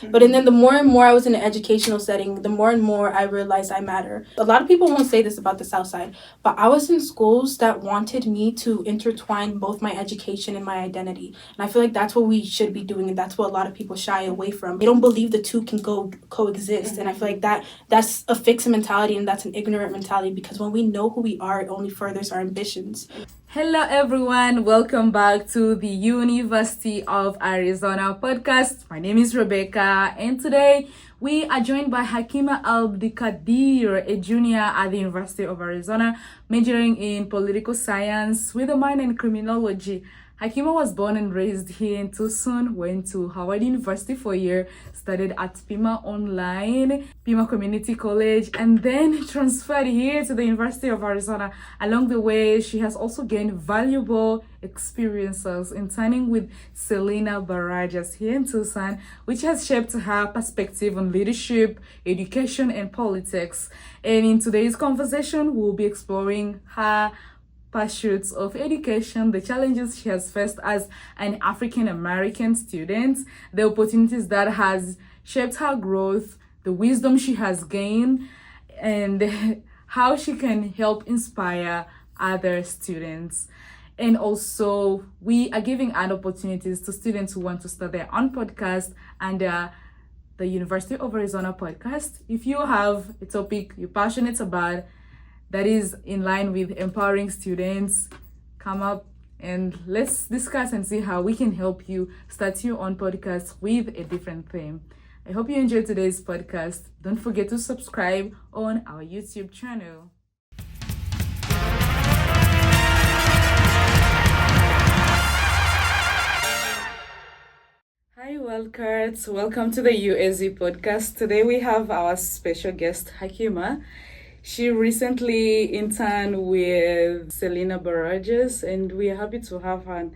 But and then the more and more I was in an educational setting, the more and more I realized I matter. A lot of people won't say this about the South Side, but I was in schools that wanted me to intertwine both my education and my identity. And I feel like that's what we should be doing, and that's what a lot of people shy away from. They don't believe the two can coexist. And I feel like that's a fixed mentality, and that's an ignorant mentality, because when we know who we are, it only furthers our ambitions. Hello everyone, welcome back to the University of Arizona podcast. My name is Rebecca, and today we are joined by Hakima Abdulkadir, a junior at the University of Arizona, majoring in political science with a minor in criminology. Hakima was born and raised here in Tucson, went to Howard University for a year, studied at Pima Online, Pima Community College, and then transferred here to the University of Arizona. Along the way, she has also gained valuable experiences interning with Selena Barajas here in Tucson, which has shaped her perspective on leadership, education, and politics. And in today's conversation, we'll be exploring her pursuits of education, the challenges she has faced as an African-American student, the opportunities that has shaped her growth, the wisdom she has gained, and how she can help inspire other students. And also, we are giving ad opportunities to students who want to start their own podcast under the University of Arizona podcast. If you have a topic you're passionate about that is in line with empowering students, come up and let's discuss and see how we can help you start your own podcast with a different theme. I hope you enjoyed today's podcast. Don't forget to subscribe on our YouTube channel. Hi, Wildcats. Welcome to the UAZ Podcast. Today we have our special guest, Hakima. She recently interned with Selena Barajas, and we are happy to have her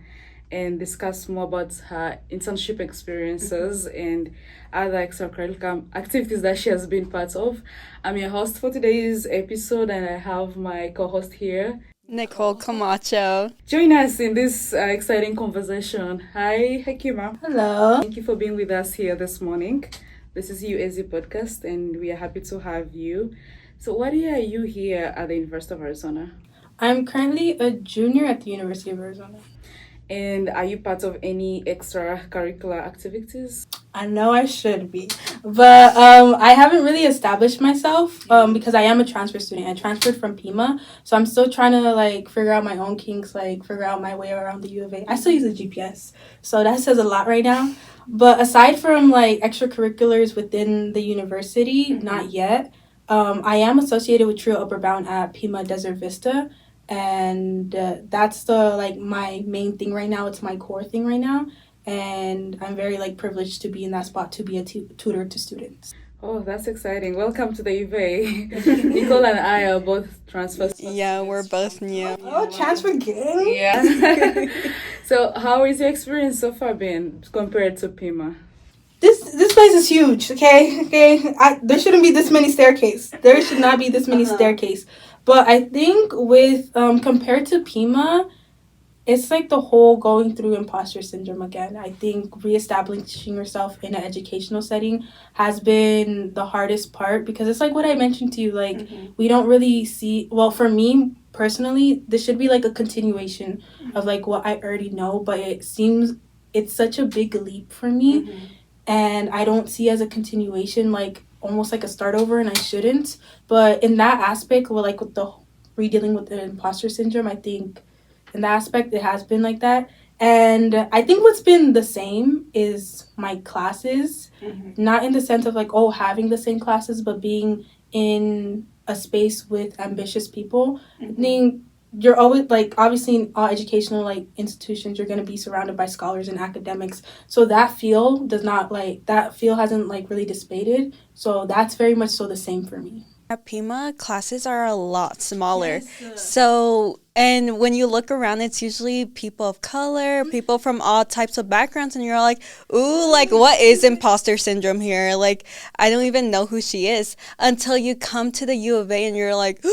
and discuss more about her internship experiences and other extracurricular activities that she has been part of. I'm your host for today's episode, and I have my co-host here, Nicole Camacho. Join us in this exciting conversation. Hi, Hakima. Hello. Thank you for being with us here this morning. This is UAZ Podcast, and we are happy to have you. So what year are you here at the University of Arizona? I'm currently a junior at the University of Arizona. And are you part of any extracurricular activities? I know I should be, but I haven't really established myself because I am a transfer student. I transferred from Pima, so I'm still trying to figure out my own kinks, figure out my way around the U of A. I still use the GPS, so that says a lot right now. But aside from extracurriculars within the university, not yet. I am associated with Trio Upper Bound at Pima Desert Vista, and that's the my main thing right now. It's my core thing right now, and I'm very privileged to be in that spot to be a tutor to students. Oh, that's exciting. Welcome to the UVA. Nicole and I are both transfer students. Yeah, we're both new. Oh, transfer gang? Yeah. So how is your experience so far been compared to Pima? This place is huge, okay? There shouldn't be this many staircase. There should not be this many staircase. But I think with, compared to Pima, it's the whole going through imposter syndrome again. I think reestablishing yourself in an educational setting has been the hardest part, because it's what I mentioned to you, we don't really see, well, for me personally, this should be a continuation of what I already know, but it seems it's such a big leap for me. And I don't see as a continuation, almost a start over, and I shouldn't. But in that aspect, with the redealing with the imposter syndrome, I think in that aspect, it has been like that. And I think what's been the same is my classes, not in the sense of having the same classes, but being in a space with ambitious people. I think you're always obviously in all educational institutions, you're going to be surrounded by scholars and academics, so that feel does not that feel hasn't really dissipated, so that's very much so the same for me. At Pima, classes are a lot smaller. So And when you look around, it's usually people of color, people from all types of backgrounds, and you're like, ooh, like, what is imposter syndrome here? Like, I don't even know who she is until you come to the U of A and you're like,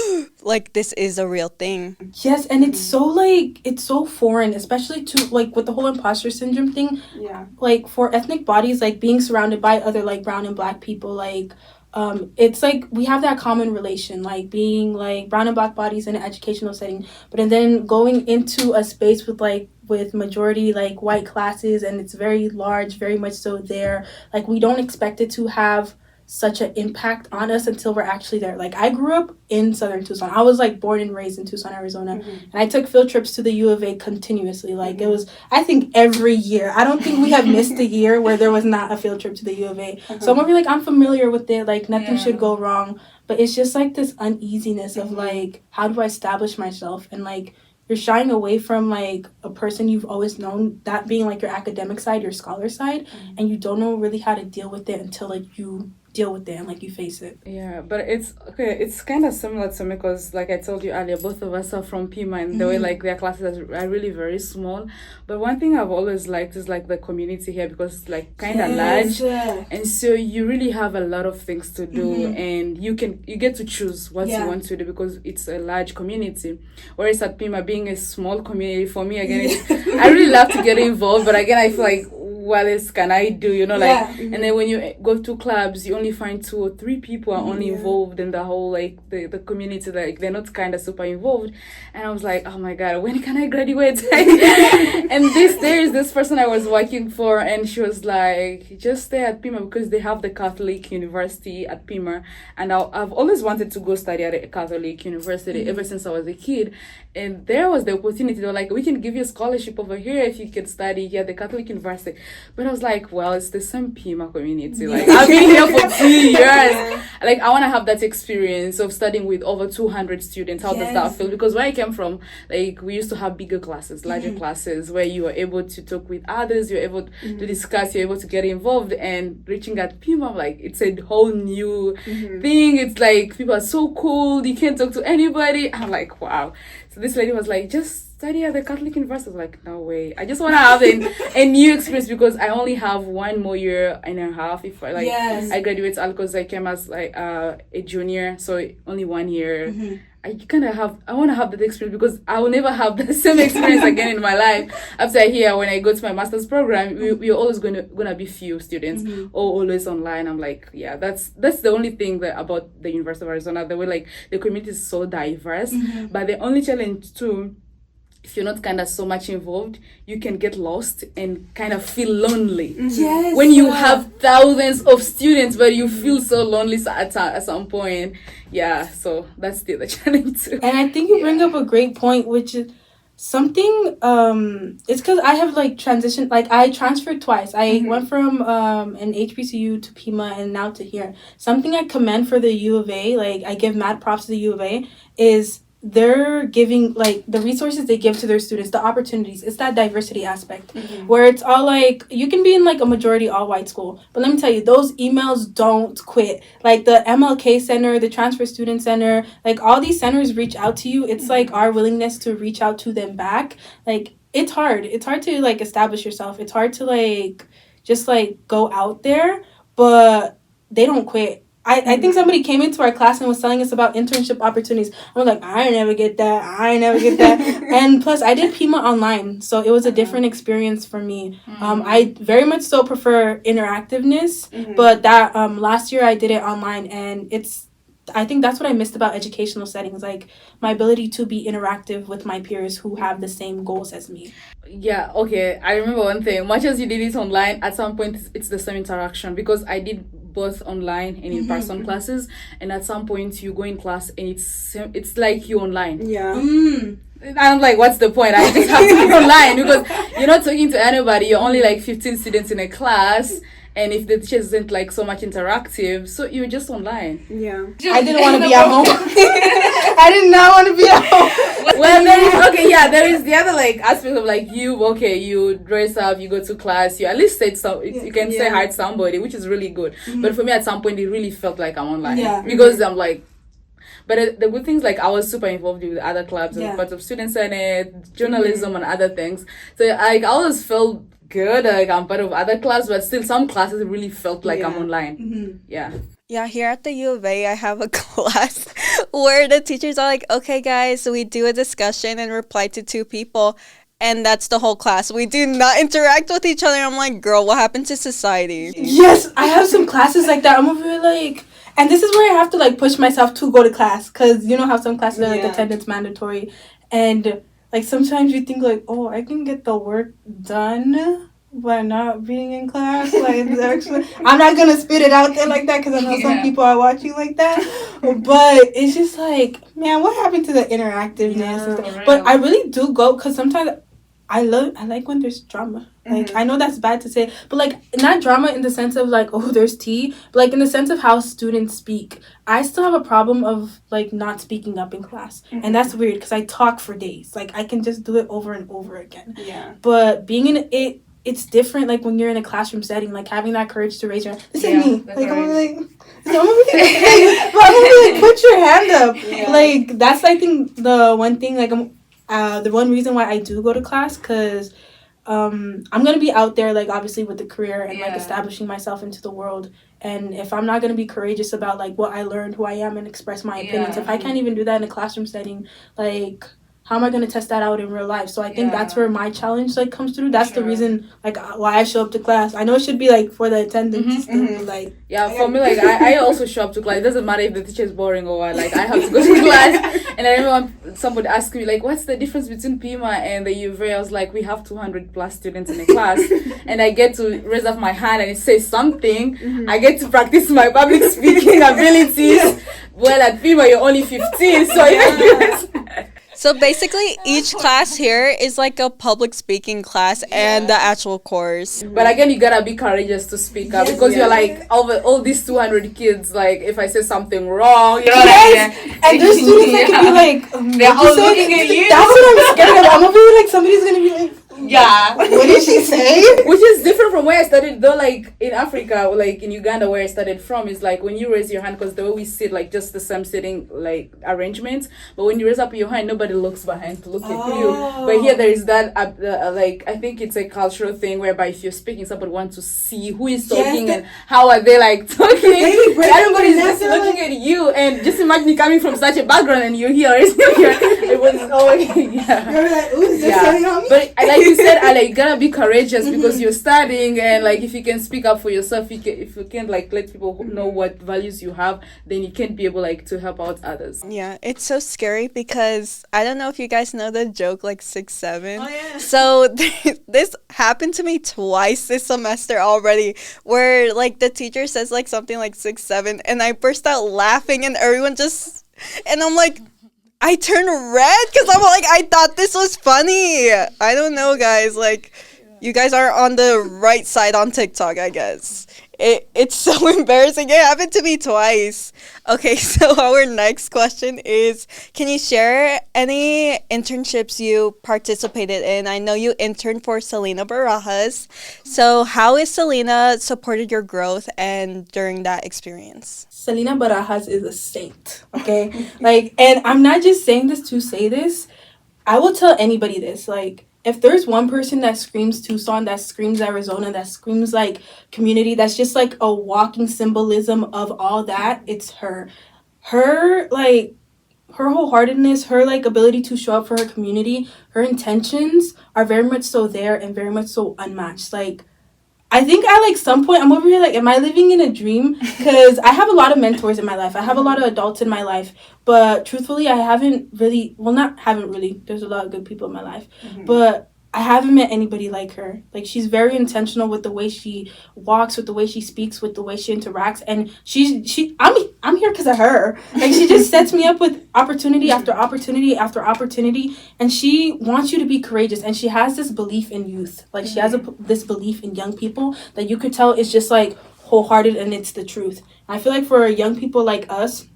like, this is a real thing. Yes, and it's so foreign, especially to, like, with the whole imposter syndrome thing. Yeah. Like, for ethnic bodies, like, being surrounded by other, like, brown and black people, like, it's like we have that common relation, like being like brown and black bodies in an educational setting, but and then going into a space with majority like white classes, and it's very large, very much so there. Like, we don't expect it to have such an impact on us until we're actually there. Like, I grew up in southern Tucson. I was like born and raised in Tucson, Arizona, and I took field trips to the U of A continuously. Like, it was, I think, every year. I don't think we have missed a year where there was not a field trip to the U of A. So I'm gonna be like, I'm familiar with it. Like, nothing should go wrong. But it's just like this uneasiness of like, how do I establish myself? And like, you're shying away from like a person you've always known, that being like your academic side, your scholar side, and you don't know really how to deal with it until like you deal with it and like you face it. Yeah, but it's kind of similar to me because, like I told you earlier, both of us are from Pima, and the way like their classes are really very small. But one thing I've always liked is like the community here, because it's like kind of large, and so you really have a lot of things to do, and you get to choose what you want to do because it's a large community. Whereas at Pima, being a small community, for me again, I really love to get involved, but again I feel like, what else can I do, you know, like, and then when you go to clubs, you only find 2 or 3 people are only involved in the whole, like, the community, like, they're not kind of super involved, and I was like, oh my god, when can I graduate? And there is this person I was working for, and she was like, just stay at Pima because they have the Catholic University at Pima, and I've always wanted to go study at a Catholic university ever since I was a kid, and there was the opportunity. They were like, we can give you a scholarship over here if you can study here at the Catholic University. But I was like, well, it's the same Pima community. Like, I've been here for 2 years. Like, I want to have that experience of studying with over 200 students. How does that feel? Because where I came from, like, we used to have bigger classes, larger classes, where you were able to talk with others, you're able to discuss, you're able to get involved. And reaching at Pima, like, it's a whole new thing. It's like, people are so cool, you can't talk to anybody. I'm like, wow. So this lady was like, just study at the Catholic University. I was like, no way. I just want to have a new experience because I only have 1 more year and a half. If I I graduate because I came as like a junior, so only 1 year. I want to have that experience because I will never have the same experience again in my life. After here, when I go to my master's program, we're always gonna be few students or always online. I'm like, yeah, that's the only thing that about the University of Arizona. The way like the community is so diverse, but the only challenge too, if you're not kind of so much involved, you can get lost and kind of feel lonely. When you have thousands of students, but you feel so lonely at some point. Yeah, so that's the other challenge too. And I think you bring up a great point, which is something, it's because I have like transitioned, like I transferred twice. I went from an HBCU to Pima and now to here. Something I commend for the U of A, like I give mad props to the U of A, is they're giving like the resources they give to their students, the opportunities. It's that diversity aspect where it's all like you can be in like a majority all white school, but let me tell you, those emails don't quit. Like the MLK Center, the Transfer Student Center, like all these centers reach out to you. It's like our willingness to reach out to them back. Like it's hard to like establish yourself. It's hard to like just like go out there, but they don't quit. I think somebody came into our class and was telling us about internship opportunities. I was like, I never get that. And plus, I did Pima online, so it was a different experience for me. I very much so prefer interactiveness, but that last year I did it online, and I think that's what I missed about educational settings, like my ability to be interactive with my peers who have the same goals as me. Yeah, okay. I remember one thing. Much as you did it online, at some point it's the same interaction because I did both online and in-person classes, and at some point you go in class and it's like you online. I'm like, what's the point? I just have to be online because you're not talking to anybody. You're only like 15 students in a class, and if the teacher isn't like so much interactive, so you're just online. I didn't want to be at home. I did not want to be at home. Well, there is the other like aspect of like you dress up, you go to class, you at least say you can say hi to somebody, which is really good. But for me, at some point, it really felt like I'm online because I'm like, But the good things, like, I was super involved with other clubs. I was Yeah. part of Student Senate, journalism, and other things. So I always felt good, like I'm part of other clubs, but still some classes really felt like I'm online. Mm-hmm. Yeah. Yeah, here at the U of A, I have a class where the teachers are like, okay, guys, so we do a discussion and reply to 2 people. And that's the whole class. We do not interact with each other. I'm like, girl, what happened to society? Yes, I have some classes like that. I'm over here like, and this is where I have to like push myself to go to class, because you know how some classes are like attendance mandatory, and like sometimes you think like, oh, I can get the work done by not being in class. Like, actually, I'm not gonna spit it out there like that because I know some people are watching like that, but it's just like, man, what happened to the interactiveness and stuff? But I really do go, because sometimes I like when there's drama. Like, I know that's bad to say, but like, not drama in the sense of like, oh, there's tea, but like in the sense of how students speak. I still have a problem of like not speaking up in class, and that's weird because I talk for days. Like, I can just do it over and over again. Yeah. But being in it, it's different. Like when you're in a classroom setting, like having that courage to raise your hand. This is me. Like, I'm like, put your hand up. Yeah. Like, that's, I think, the one thing. Like, the one reason why I do go to class, because I'm gonna be out there, like, obviously with the career and like establishing myself into the world. And if I'm not gonna be courageous about like what I learned, who I am, and express my opinions, if I can't even do that in a classroom setting, like, how am I going to test that out in real life? So I think that's where my challenge like comes through. That's the reason like why I show up to class. I know it should be like for the attendance, like, for me, like, I also show up to class. It doesn't matter if the teacher is boring or what. Like, I have to go to class. And I remember somebody asked me like, what's the difference between PIMA and the UVA? I was like, we have 200 plus students in the class, and I get to raise up my hand and it says something. I get to practice my public speaking abilities. Well, at PIMA you're only 15, so So basically, each class here is like a public speaking class and the actual course. But again, you gotta be courageous to speak up, because you're like, all these 200 kids, like, if I say something wrong, you know what I mean? And there's students that can be like, they're all looking at you. That's what I'm scared of. I'm over here like somebody's gonna be like, what did she say? Which is different from where I studied, though. Like in Africa, like in Uganda, where I studied from, is like when you raise your hand, because the way we sit, like just the same sitting like arrangements. But when you raise up your hand, nobody looks behind to look at you. But here there is that like, I think it's a cultural thing whereby if you're speaking, somebody wants to see who is talking and how are they like talking. Everybody's just looking at you, and just imagine you coming from such a background and you're here. It was You're like, ooh, is this something on me? But like you said, you gotta be courageous because you're studying, and like if you can speak up for yourself, if you can't like let people know what values you have, then you can't be able like to help out others. Yeah, it's so scary because I don't know if you guys know the joke like 6'7". Oh, yeah. So this happened to me twice this semester already, where like the teacher says like something like 6'7", and I burst out laughing, and everyone just, and I'm like, I turned red because I'm like, I thought this was funny. I don't know, guys. Like, you guys are on the right side on TikTok, I guess. It's so embarrassing. It happened to me twice. Okay, so our next question is, can you share any internships you participated in? I know you interned for Selena Barajas. So how has Selena supported your growth and during that experience? Selena Barajas is a saint, okay? Like, and I'm not just saying this to say this. I will tell anybody this. Like, if there's one person that screams Tucson, that screams Arizona, that screams, like, community, that's just, like, a walking symbolism of all that, it's her. Her, like, her wholeheartedness, her, like, ability to show up for her community, her intentions are very much so there and very much so unmatched. Like, I think at like some point I'm over here like, am I living in a dream? Because I have a lot of mentors in my life. I have a lot of adults in my life. But truthfully, I haven't really, there's a lot of good people in my life. But I haven't met anybody like her. Like, she's very intentional with the way she walks, with the way she speaks, with the way she interacts. And I'm here because of her. Like, she just sets me up with opportunity after opportunity after opportunity. And she wants you to be courageous. And she has this belief in youth. Like, she has this belief in young people that you could tell is just, like, wholehearted, and it's the truth. And I feel like for young people like us,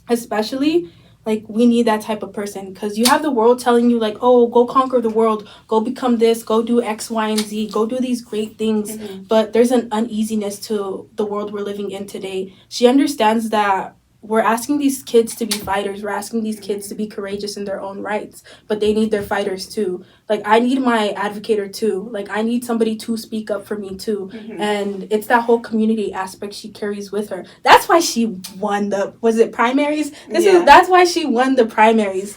especially, like, we need that type of person, because you have the world telling you, like, oh, go conquer the world, go become this, go do X, Y, and Z, go do these great things. But there's an uneasiness to the world we're living in today. She understands that we're asking these kids to be fighters. We're asking these kids to be courageous in their own rights, but they need their fighters too. Like, I need my advocator too. Like, I need somebody to speak up for me too. And it's that whole community aspect she carries with her. That's why she won the primaries? That's why she won the primaries.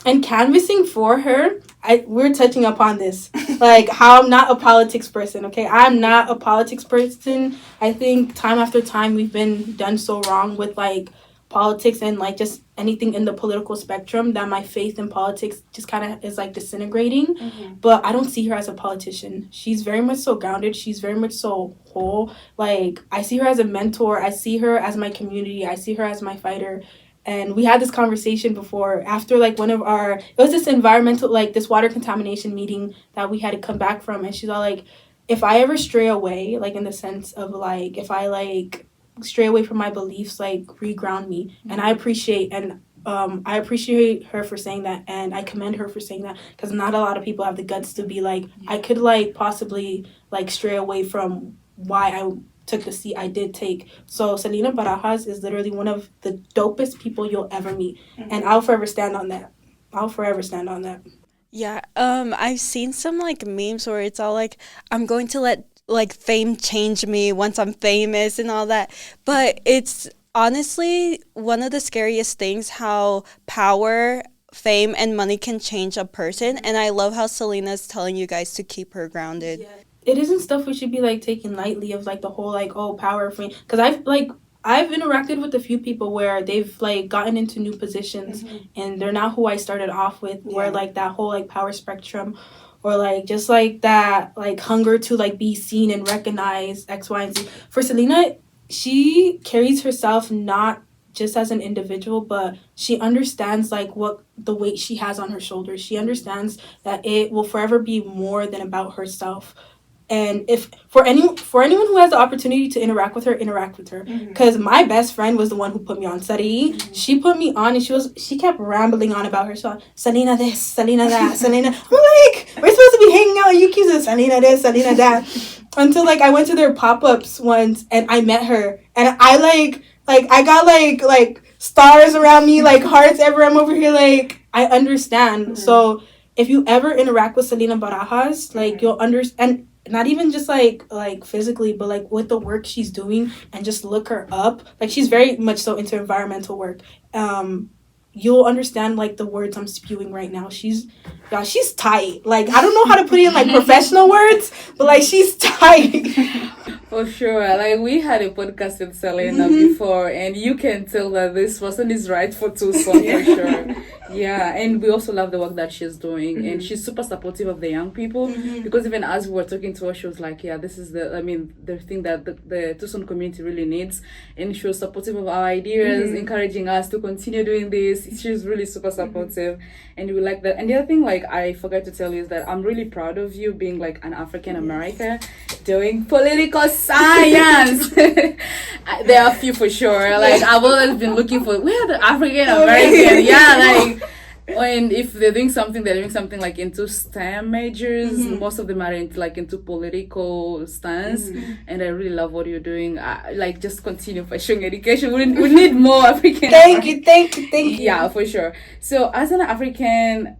And canvassing for her, we're touching upon this, like, how I'm not a politics person, okay? I'm not a politics person. I think time after time we've been done so wrong with, like, politics and, like, just anything in the political spectrum that my faith in politics just kind of is, like, disintegrating. But I don't see her as a politician. She's very much so grounded. She's very much so whole. Like, I see her as a mentor. I see her as my community. I see her as my fighter. And we had this conversation before, after, like, it was this environmental, like, this water contamination meeting that we had to come back from. And she's all like, if I ever stray away, like, in the sense of, like, if I, like, stray away from my beliefs, like, reground me. And I appreciate her for saying that. And I commend her for saying that, because not a lot of people have the guts to be like, I could, like, possibly, like, stray away from why I took the seat I did take. So Selena Barajas is literally one of the dopest people you'll ever meet. And I'll forever stand on that. Yeah, I've seen some, like, memes where it's all like, I'm going to let, like, fame change me once I'm famous and all that. But it's honestly one of the scariest things, how power, fame, and money can change a person. And I love how Selena's telling you guys to keep her grounded. Yeah. It isn't stuff we should be, like, taking lightly, of, like, the whole, like, oh, power, fame. Because I've interacted with a few people where they've, like, gotten into new positions and they're not who I started off with, where, like, that whole, like, power spectrum, or, like, just, like, that, like, hunger to, like, be seen and recognized, X, Y, and Z. For Selena, she carries herself not just as an individual, but she understands, like, what the weight she has on her shoulders. She understands that it will forever be more than about herself. And if for anyone who has the opportunity to interact with her, because my best friend was the one who put me on Sari. She put me on, and she kept rambling on about herself. Selena this, Selena that, Selena. I'm like, we're supposed to be hanging out, and you keep saying Selena this, Selena that. Until, like, I went to their pop-ups once and I met her, and I like I got like stars around me, like hearts everywhere. I'm over here, like, I understand. So if you ever interact with Selena Barajas, like, you'll understand. Not even just like physically, but, like, with the work she's doing, and just look her up. Like, she's very much so into environmental work. You'll understand, like, the words I'm spewing right now. She's tight. Like, I don't know how to put it in, like, professional words, but, like, she's tight. For sure. Like, we had a podcast with Selena before, and you can tell that this person is right for Tucson, for sure. Yeah, and we also love the work that she's doing, and she's super supportive of the young people, because even as we were talking to her, she was like, yeah, this is the thing that the Tucson community really needs, and she was supportive of our ideas, encouraging us to continue doing this. She's really super supportive, and we like that. And the other thing, like, I forgot to tell you, is that I'm really proud of you being, like, an African American doing political science. There are a few for sure. Like, I've always been looking for, where are the African American? Yeah, like, when if they're doing something like into STEM majors. Most of them are into political stance, and I really love what you're doing. Like, just continue pursuing education. We need more African. Thank you. Yeah, for sure. So, as an African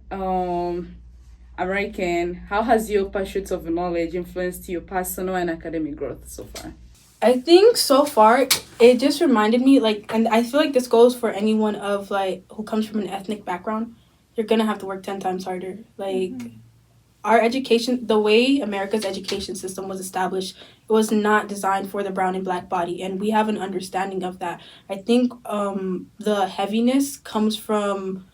American, how has your pursuit of knowledge influenced your personal and academic growth so far? I think so far it just reminded me, like, and I feel like this goes for anyone of, like, who comes from an ethnic background. You're gonna have to work 10 times harder. Like, our education, the way America's education system was established, it was not designed for the brown and black body, and we have an understanding of that. I think the heaviness comes from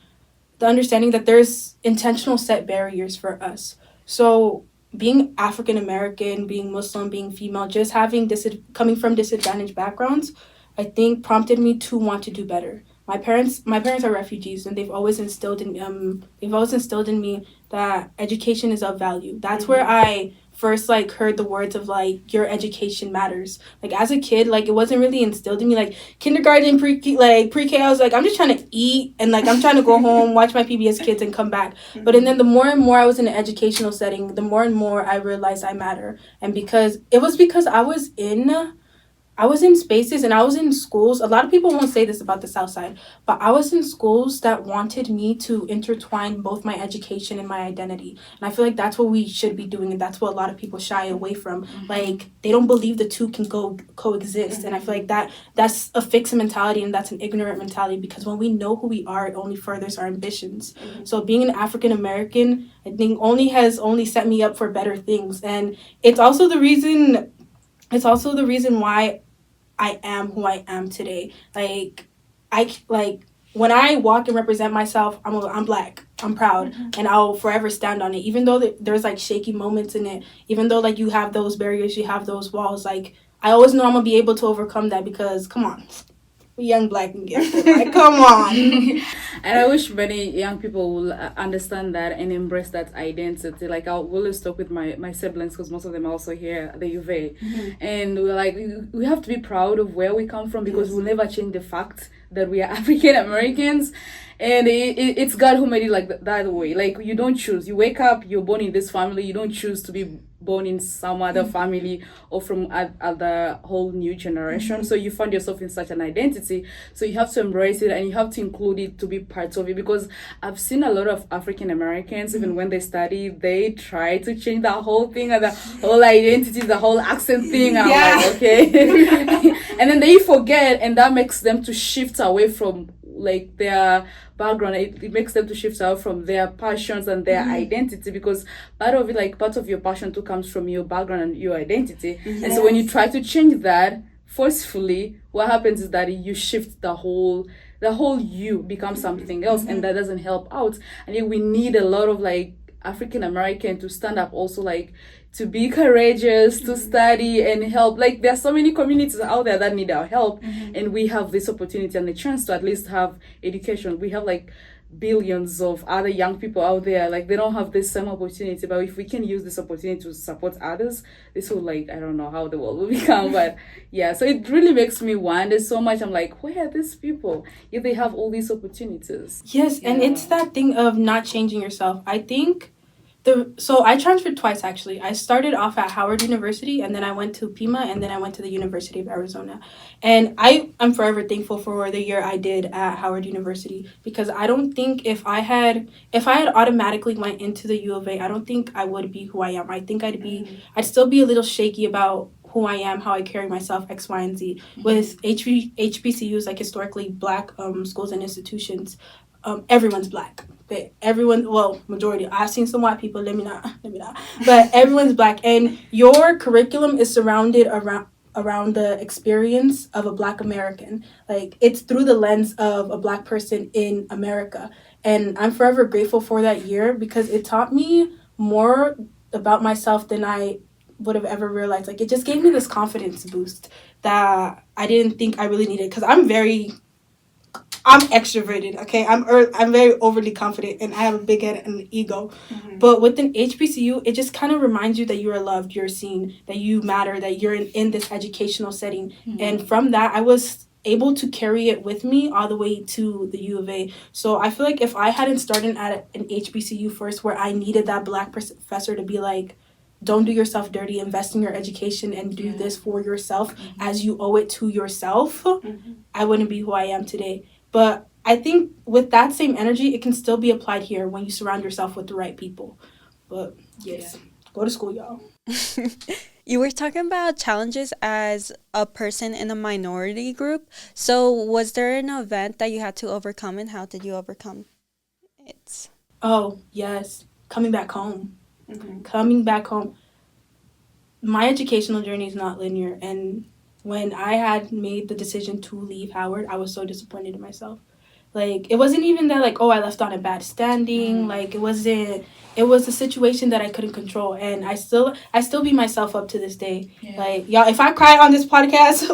the understanding that there's intentional set barriers for us. So being African American, being Muslim, being female, just having coming from disadvantaged backgrounds, I think prompted me to want to do better. My parents are refugees, and they've always instilled in me that education is of value. That's where I first, like, heard the words of, like, your education matters. Like, as a kid, like, it wasn't really instilled in me. Like, kindergarten, pre-K, I was like, I'm just trying to eat, and, like, I'm trying to go home, watch my PBS Kids, and come back. But and then the more and more I was in an educational setting, the more and more I realized I matter. And because I was in I was in spaces and I was in schools. A lot of people won't say this about the South Side, but I was in schools that wanted me to intertwine both my education and my identity. And I feel like that's what we should be doing, and that's what a lot of people shy away from. Like, they don't believe the two can coexist. And I feel like that's a fixed mentality, and that's an ignorant mentality, because when we know who we are, it only furthers our ambitions. So being an African American, I think, has set me up for better things. And it's also the reason why I am who I am today. When I walk and represent myself, I'm Black. I'm proud, and I'll forever stand on it. Even though there's like shaky moments in it, even though like you have those barriers, you have those walls. Like, I always know I'm gonna be able to overcome that, because come on, we young Black and gifted. Like, come on. And I wish many young people will understand that and embrace that identity. Like, I'll always talk with my siblings, because most of them are also here at the UVA. And we're like, we have to be proud of where we come from, because we'll never change the fact that we are African Americans. And it's God who made it like that way. Like, you don't choose. You wake up, you're born in this family. You don't choose to be born in some other family or from other whole new generation. So you find yourself in such an identity. So you have to embrace it, and you have to include it to be part of it. Because I've seen a lot of African Americans, even when they study, they try to change the whole thing, and the whole identity, the whole accent thing. I'm like, okay. And then they forget, and that makes them to shift away from like their background. It makes them to shift out from their passions and their identity, because part of your passion too comes from your background and your identity. And so when you try to change that forcefully, what happens is that you shift the whole you becomes something else, and that doesn't help out. And we need a lot of like African American to stand up also, like to be courageous, to study and help. Like, there's so many communities out there that need our help, and we have this opportunity and the chance to at least have education. We have like billions of other young people out there, like they don't have this same opportunity, but if we can use this opportunity to support others, this will, like, I don't know how the world will become. But yeah, so it really makes me wonder so much. I'm like, where are these people if they have all these opportunities? Yes, and it's that thing of not changing yourself. I think so I transferred twice, actually. I started off at Howard University, and then I went to Pima, and then I went to the University of Arizona. And I'm forever thankful for the year I did at Howard University, because I don't think if I had automatically went into the U of A, I don't think I would be who I am. I think I'd still be a little shaky about who I am, how I carry myself, X, Y, and Z. With HBCUs, like historically Black schools and institutions, everyone's Black. But everyone, well, majority. I've seen some white people, let me not. But everyone's Black, and your curriculum is surrounded around the experience of a Black American. Like, it's through the lens of a Black person in America. And I'm forever grateful for that year, because it taught me more about myself than I would have ever realized. Like, it just gave me this confidence boost that I didn't think I really needed, because I'm extroverted, okay? I'm very overly confident, and I have a big head and an ego. But with an HBCU, it just kind of reminds you that you are loved, you're seen, that you matter, that you're in this educational setting. And from that, I was able to carry it with me all the way to the U of A. So I feel like if I hadn't started at an HBCU first, where I needed that Black professor to be like, don't do yourself dirty, invest in your education, and do this for yourself as you owe it to yourself, I wouldn't be who I am today. But I think with that same energy, it can still be applied here when you surround yourself with the right people. But yes, go to school, y'all. You were talking about challenges as a person in a minority group. So was there an event that you had to overcome, and how did you overcome it? Oh, yes. Coming back home. Coming back home. My educational journey is not linear, and when I had made the decision to leave Howard, I was so disappointed in myself. Like, it wasn't even that, like, oh, I left on a bad standing. Like, it was a situation that I couldn't control. And I still beat myself up to this day. Like, y'all, if I cry on this podcast,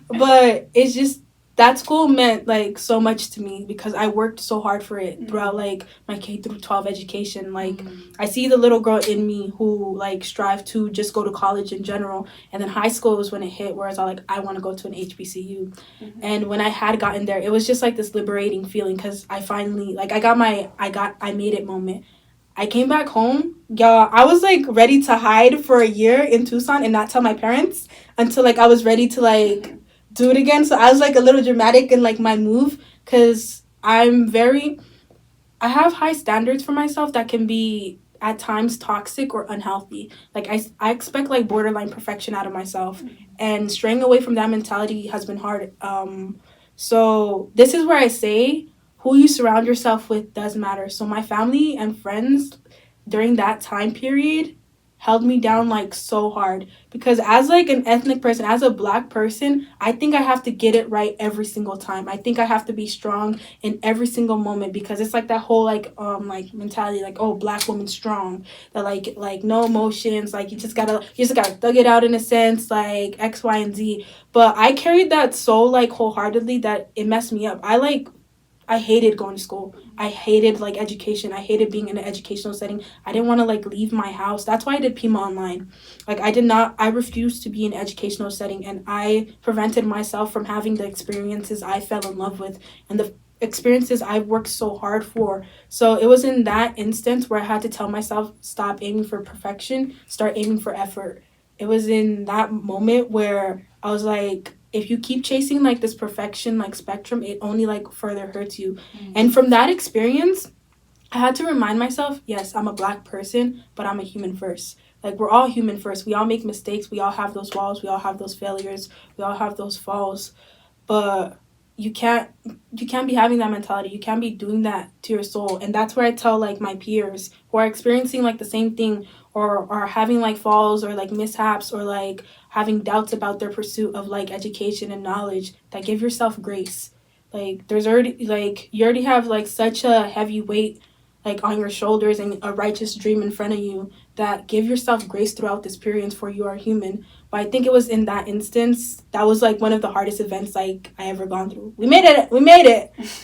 but it's just, that school meant, like, so much to me, because I worked so hard for it throughout, like, my K through 12 education. Like, I see the little girl in me who, like, strive to just go to college in general. And then high school was when it hit, where I was like, I want to go to an HBCU. And when I had gotten there, it was just, like, this liberating feeling, because I finally, like, I made it moment. I came back home y'all, I was like ready to hide for a year in Tucson and not tell my parents until like I was ready to like do it again. So I was like a little dramatic in like my move because I have high standards for myself that can be at times toxic or unhealthy. Like I expect like borderline perfection out of myself, and straying away from that mentality has been hard. So this is where I say who you surround yourself with does matter. So my family and friends during that time period held me down like so hard because as like an ethnic person, as a black person, I think I have to get it right every single time. I think I have to be strong in every single moment because it's like that whole like mentality like, oh, black woman strong, that like no emotions, like you just gotta thug it out in a sense, like X, Y, and Z. But I carried that so like wholeheartedly that it messed me up. I hated going to school. I hated like education. I hated being in an educational setting. I didn't want to like leave my house. That's why I did Pima online. Like I refused to be in an educational setting, and I prevented myself from having the experiences I fell in love with and the experiences I worked so hard for. So it was in that instance where I had to tell myself, stop aiming for perfection, start aiming for effort. It was in that moment where I was like, if you keep chasing like this perfection like spectrum, it only like further hurts you. And from that experience, I had to remind myself, yes, I'm a black person, but I'm a human first. Like we're all human first. We all make mistakes. We all have those walls. We all have those failures. We all have those falls. But you can't be having that mentality. You can't be doing that to your soul. And that's where I tell like my peers who are experiencing like the same thing or are having like falls or like mishaps or like having doubts about their pursuit of like education and knowledge, that give yourself grace. Like there's already like you already have like such a heavy weight like on your shoulders and a righteous dream in front of you, that give yourself grace throughout this period, for you are human. But I think it was in that instance that was like one of the hardest events like I ever gone through. We made it,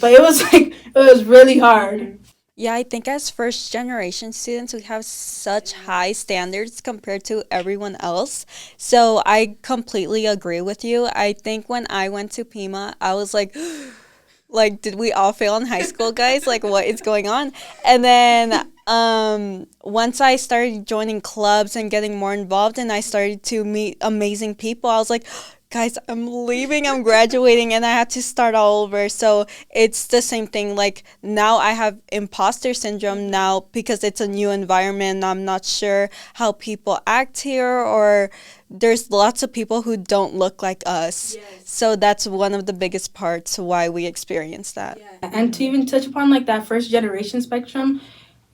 but it was like it was really hard. Yeah, I think as first generation students, we have such high standards compared to everyone else. So I completely agree with you. I think when I went to Pima, I was like, did we all fail in high school, guys? Like, what is going on? And then once I started joining clubs and getting more involved and I started to meet amazing people, I was like, guys, I'm leaving, I'm graduating, and I have to start all over. So it's the same thing. Like now I have imposter syndrome now because it's a new environment. I'm not sure how people act here, or there's lots of people who don't look like us. Yes. So that's one of the biggest parts why we experience that. Yeah. And to even touch upon like that first generation spectrum,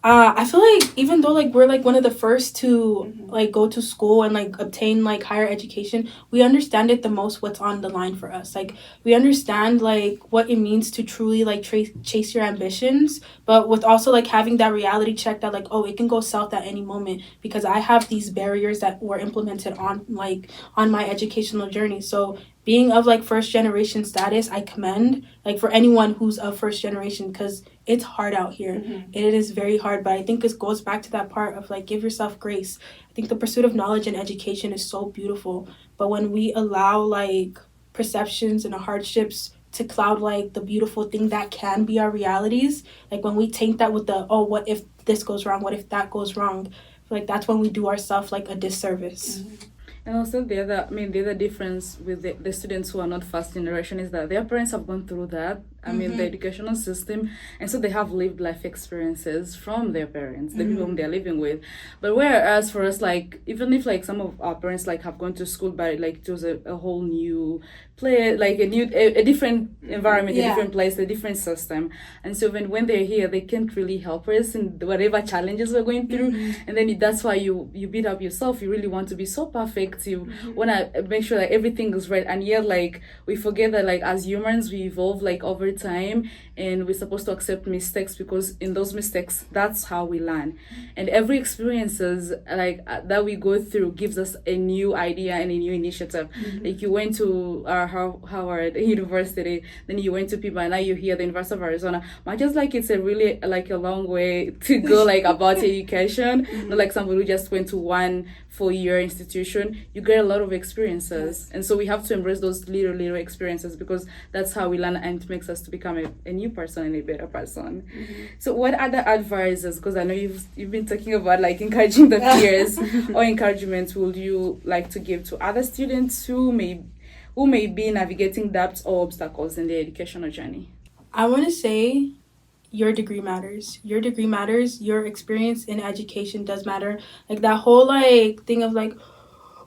I feel like even though like we're like one of the first to like go to school and like obtain like higher education, we understand it the most what's on the line for us. Like we understand like what it means to truly like chase your ambitions, but with also like having that reality check that like, oh, it can go south at any moment because I have these barriers that were implemented on my educational journey. So being of like first generation status, I commend like for anyone who's of first generation, because it's hard out here. It is very hard, but I think this goes back to that part of like give yourself grace. I think the pursuit of knowledge and education is so beautiful, but when we allow like perceptions and hardships to cloud like the beautiful thing that can be our realities, like when we taint that with the, oh, what if this goes wrong, what if that goes wrong, I feel like that's when we do ourselves like a disservice. And also the other difference with the students who are not first generation is that their parents have gone through that. The educational system, and so they have lived life experiences from their parents, the people whom they're living with. But whereas for us, like even if like some of our parents like have gone to school, but like it was a whole new place, like a different environment, a different place, a different system. And so when they're here, they can't really help us in whatever challenges we're going through. And then that's why you beat up yourself. You really want to be so perfect. You want to make sure that everything is right. And yet like we forget that like as humans, we evolve like over time, and we're supposed to accept mistakes, because in those mistakes that's how we learn. And every experiences like that we go through gives us a new idea and a new initiative. Like you went to Howard University, then you went to Pima, and now you're here at the University of Arizona. I just like it's a really like a long way to go like about education. Not like somebody who just went to one 4-year institution. You get a lot of experiences, and so we have to embrace those little experiences, because that's how we learn, and it makes us to become a new person and a better person. So what other advices, because I know you've been talking about like encouraging the peers or encouragement, would you like to give to other students who may be navigating doubts or obstacles in their educational journey? I want to say your degree matters. Your degree matters. Your experience in education does matter. Like that whole like thing of like,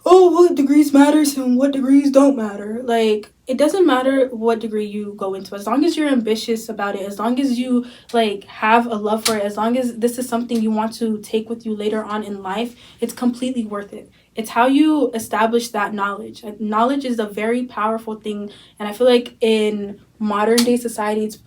oh, what degrees matters and what degrees don't matter. Like, it doesn't matter what degree you go into. As long as you're ambitious about it, as long as you like have a love for it, as long as this is something you want to take with you later on in life, it's completely worth it. It's how you establish that knowledge. Knowledge is a very powerful thing, and I feel like in modern day society it's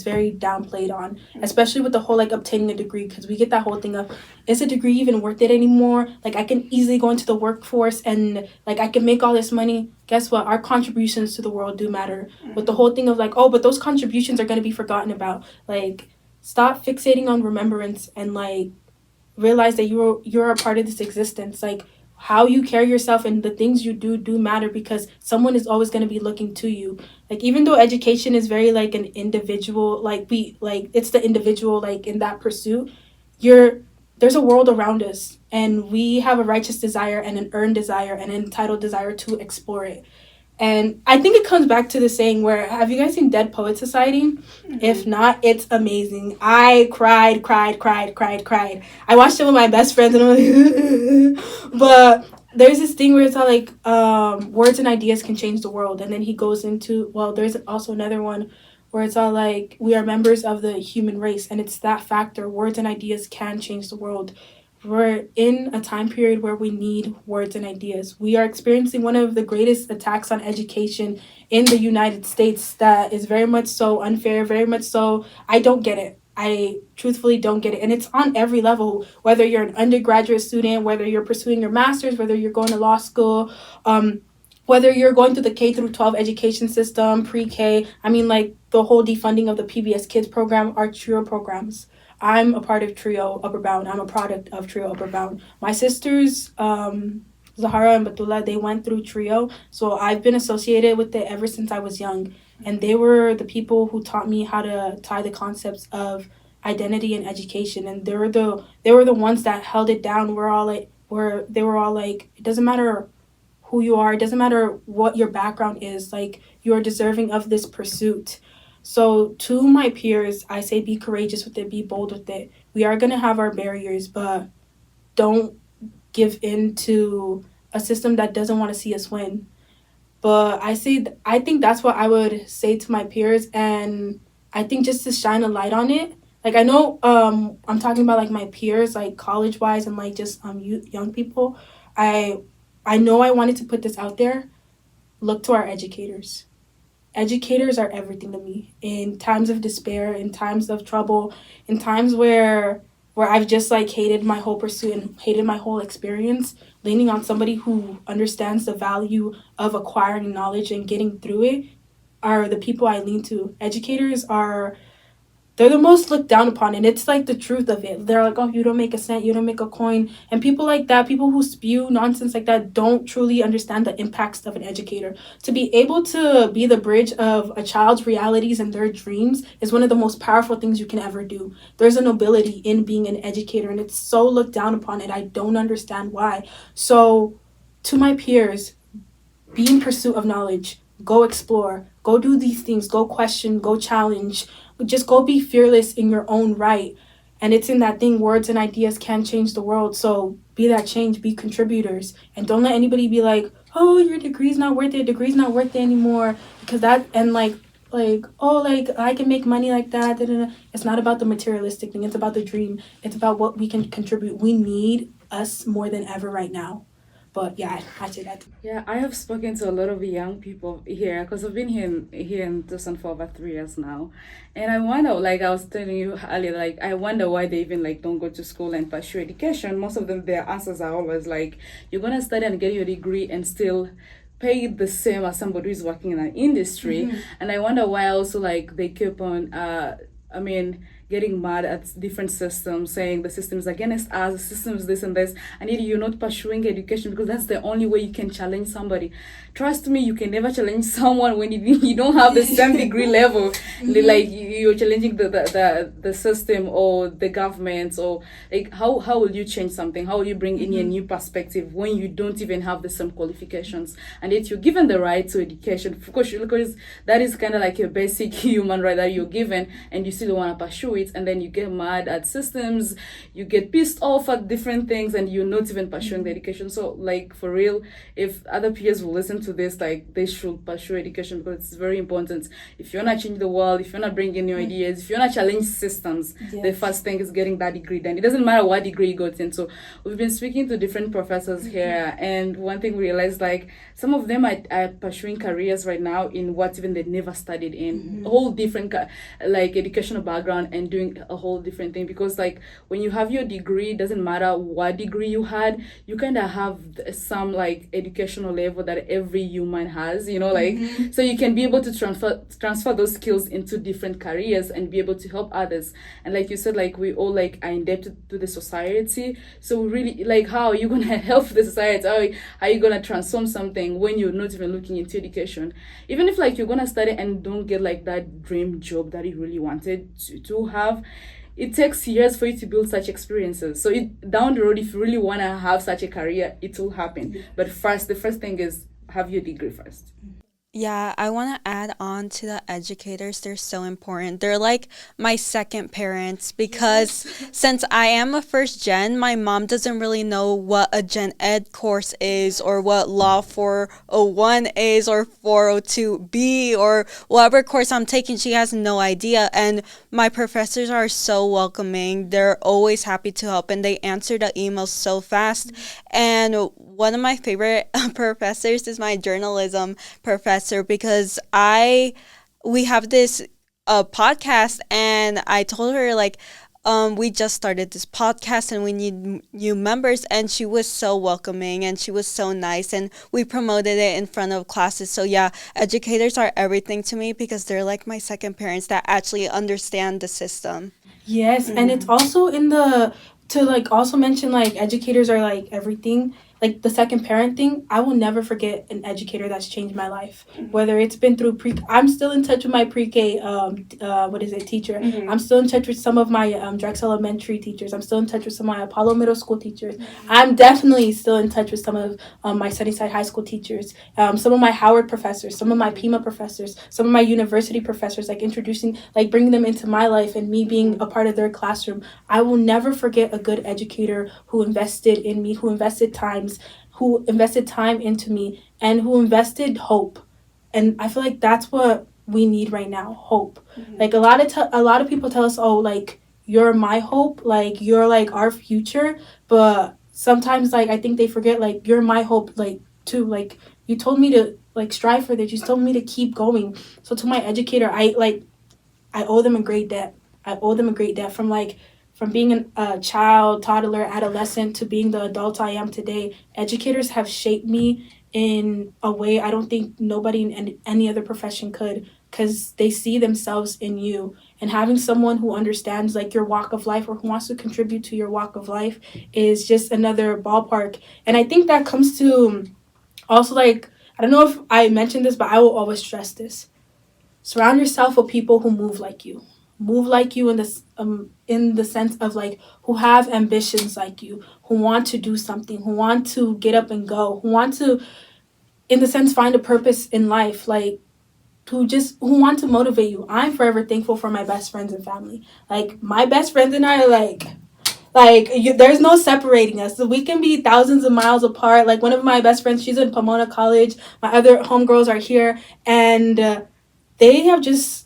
very downplayed on, especially with the whole like obtaining a degree, because we get that whole thing of, is a degree even worth it anymore? Like, I can easily go into the workforce and like I can make all this money. Guess what? Our contributions to the world do matter. With the whole thing of like, oh, but those contributions are going to be forgotten about. Like, stop fixating on remembrance and like realize that you're a part of this existence. Like, how you carry yourself and the things you do matter, because someone is always going to be looking to you. Like, even though education is very like an individual, like it's the individual like in that pursuit, there's a world around us, and we have a righteous desire and an earned desire and an entitled desire to explore it. And I think it comes back to the saying where, have you guys seen Dead Poet Society? If not, it's amazing. I cried. I watched it with my best friends and I'm like, but there's this thing where it's all like, words and ideas can change the world. And then he goes into, well, there's also another one where it's all like, we are members of the human race. And it's that factor. Words and ideas can change the world. We're in a time period where we need words and ideas. We are experiencing one of the greatest attacks on education in the United States that is very much so unfair, very much so, I don't get it. I truthfully don't get it. And it's on every level, whether you're an undergraduate student, whether you're pursuing your master's, whether you're going to law school, whether you're going through the K through 12 education system, pre-K. I mean, like the whole defunding of the PBS Kids program, our TRIO programs. I'm a part of TRIO Upper Bound. I'm a product of TRIO Upper Bound. My sisters, Zahara and Batula, they went through TRIO. So I've been associated with it ever since I was young. And they were the people who taught me how to tie the concepts of identity and education. And they were the ones that held it down. They were all like, it doesn't matter who you are. It doesn't matter what your background is. Like, you are deserving of this pursuit. So to my peers, I say be courageous with it, be bold with it. We are going to have our barriers, but don't give in to a system that doesn't want to see us win. But I think that's what I would say to my peers, and I think just to shine a light on it. Like, I know I'm talking about like my peers, like college-wise and like just young people. I know I wanted to put this out there. Look to our educators. Educators are everything to me. In times of despair, in times of trouble, in times where I've just like hated my whole pursuit and hated my whole experience, leaning on somebody who understands the value of acquiring knowledge and getting through it are the people I lean to. Educators they're the most looked down upon, and it's like the truth of it. They're like, oh, you don't make a cent, you don't make a coin. And people like that, people who spew nonsense like that, don't truly understand the impacts of an educator. To be able to be the bridge of a child's realities and their dreams is one of the most powerful things you can ever do. There's a nobility in being an educator, and it's so looked down upon, and I don't understand why. So to my peers, be in pursuit of knowledge. Go explore. Go do these things. Go question. Go challenge. Just go be fearless in your own right. And it's in that thing, words and ideas can change the world. So be that change, be contributors. And don't let anybody be like, oh, your degree's not worth it. Degree's not worth it anymore. Because that, and like, oh, like, I can make money like that. It's not about the materialistic thing. It's about the dream. It's about what we can contribute. We need us more than ever right now. But yeah, I say that. Yeah, I have spoken to a lot of young people here because I've been here in Tucson for over 3 years now. And I wonder, like I was telling you earlier, like I wonder why they even like don't go to school and pursue education. Most of them, their answers are always like, you're going to study and get your degree and still pay the same as somebody who's working in an industry. And I wonder why also like they keep on, getting mad at different systems, saying the system is against us, the system is this and this, and yet you're not pursuing education because that's the only way you can challenge somebody. Trust me, you can never challenge someone when you don't have the same degree level. Like you're challenging the system or the government, or like how will you change something? How will you bring in a new perspective when you don't even have the same qualifications? And yet you're given the right to education. Of course, because that is kind of like a basic human right that you're given, and you still want to pursue it, and then you get mad at systems, you get pissed off at different things, and you're not even pursuing the education. So like for real, if other peers will listen to this, like they should pursue education because it's very important. If you want to change the world, if you want to bring in new ideas, if you want to challenge systems, the first thing is getting that degree done. It doesn't matter what degree you got into. We've been speaking to different professors here, and one thing we realized, like some of them are pursuing careers right now in what even they never studied in, a whole different like educational background, and doing a whole different thing. Because like when you have your degree, it doesn't matter what degree you had, you kind of have some like educational level that every human has, you know, like so you can be able to transfer those skills into different careers and be able to help others. And like you said, like we all like are indebted to the society, so really like how are you gonna help the society? How are you gonna transform something when you're not even looking into education? Even if like you're gonna study and don't get like that dream job that you really wanted to have, it takes years for you to build such experiences. So down the road, if you really want to have such a career, it will happen. But first, the first thing is have your degree first. Yeah, I want to add on to the educators. They're so important. They're like my second parents because since I am a first gen, my mom doesn't really know what a gen ed course is or what Law 401 is or 402B or whatever course I'm taking. She has no idea. And my professors are so welcoming. They're always happy to help, and they answer the emails so fast. And one of my favorite professors is my journalism professor, because we have this podcast, and I told her like we just started this podcast and we need new members, and she was so welcoming and she was so nice, and we promoted it in front of classes. So yeah, educators are everything to me because they're like my second parents that actually understand the system. Yes, and it's also to like also mention like educators are like everything. Like the second parent thing, I will never forget an educator that's changed my life. Whether it's been through I'm still in touch with my pre-K teacher. I'm still in touch with some of my Drexel Elementary teachers. I'm still in touch with some of my Apollo Middle School teachers. I'm definitely still in touch with some of my Sunnyside High School teachers. Some of my Howard professors, some of my Pima professors, some of my university professors, like bringing them into my life and me being a part of their classroom. I will never forget a good educator who invested in me, who invested time into me, and who invested hope. And I feel like that's what we need right now, hope. Like a lot of people tell us, oh, like you're my hope, like you're like our future, but sometimes like I think they forget, like you're my hope, like too, like you told me to like strive for this, you told me to keep going. So to my educator, I owe them a great debt. From being a child, toddler, adolescent to being the adult I am today. Educators have shaped me in a way I don't think nobody in any other profession could, because they see themselves in you. And having someone who understands like your walk of life or who wants to contribute to your walk of life is just another ballpark. And I think that comes to also, like, I don't know if I mentioned this, but I will always stress this. Surround yourself with people who move like you. Move like you in the sense of like who have ambitions like you, who want to do something, who want to get up and go, who want to, in the sense, find a purpose in life, like who want to motivate you. I'm forever thankful for my best friends and family. Like my best friends and I are there's no separating us. So we can be thousands of miles apart. Like one of my best friends, she's in Pomona College. My other homegirls are here, and they have just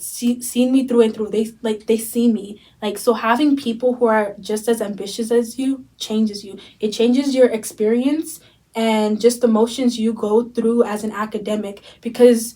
seen me through and through. They see me. Like, so having people who are just as ambitious as you changes you. It changes your experience and just the motions you go through as an academic, because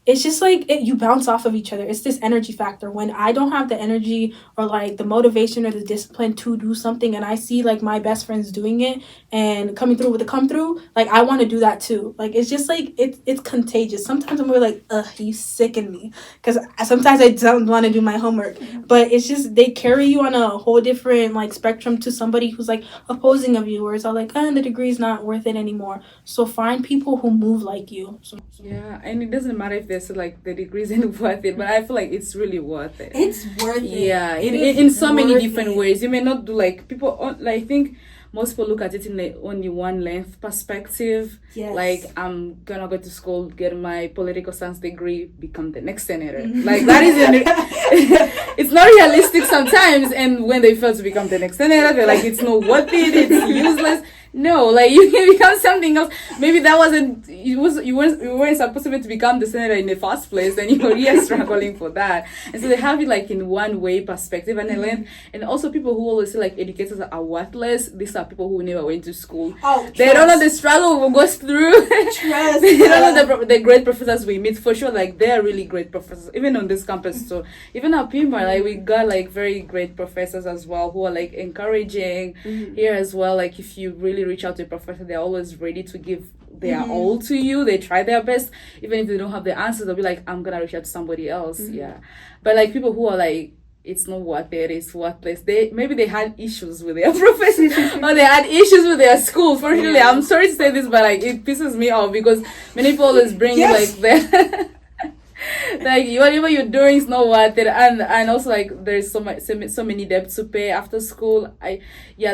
it's just like you bounce off of each other. It's this energy factor. When I don't have the energy or like the motivation or the discipline to do something, and I see like my best friends doing it and coming through with the come through, like I want to do that too. Like it's just like it's contagious. Sometimes I'm really like, ugh, you sicken me, because sometimes I don't want to do my homework. But it's just they carry you on a whole different like spectrum to somebody who's like opposing of you, where it's all like, the degree's not worth it anymore. So find people who move like you. Yeah, and it doesn't matter if there's like the degree isn't worth it, but I feel like it's really worth it. It's worth it. Yeah, in so many different ways. You may not do like people. Like I think most people look at it in the only one length perspective. Yes. Like I'm gonna go to school, get my political science degree, become the next senator. Like that is it's not realistic sometimes. And when they fail to become the next senator, they're like, it's not worth it. It's useless. No, like you can become something else. Maybe that wasn't you weren't supposed to become the senator in the first place, and you were really struggling for that. And so they have it like in one way perspective and length. And also people who always say like educators are worthless. These are people who never went to school. They don't know the struggle we go through. They don't know the great professors we meet for sure. Like they're really great professors, even on this campus. So even at Pima, like we got like very great professors as well who are like encouraging here as well. Like if you really reach out to a professor, they're always ready to give their all to you. They try their best, even if they don't have the answers. They'll be like, I'm gonna reach out to somebody else. Yeah, but like people who are like, it's not worth it, it's worthless. They had issues with their professors or they had issues with their school. Fortunately, I'm sorry to say this, but like it pisses me off because many people always bring like their like whatever you're doing is not worth it, and also like there's so many debts to pay after school.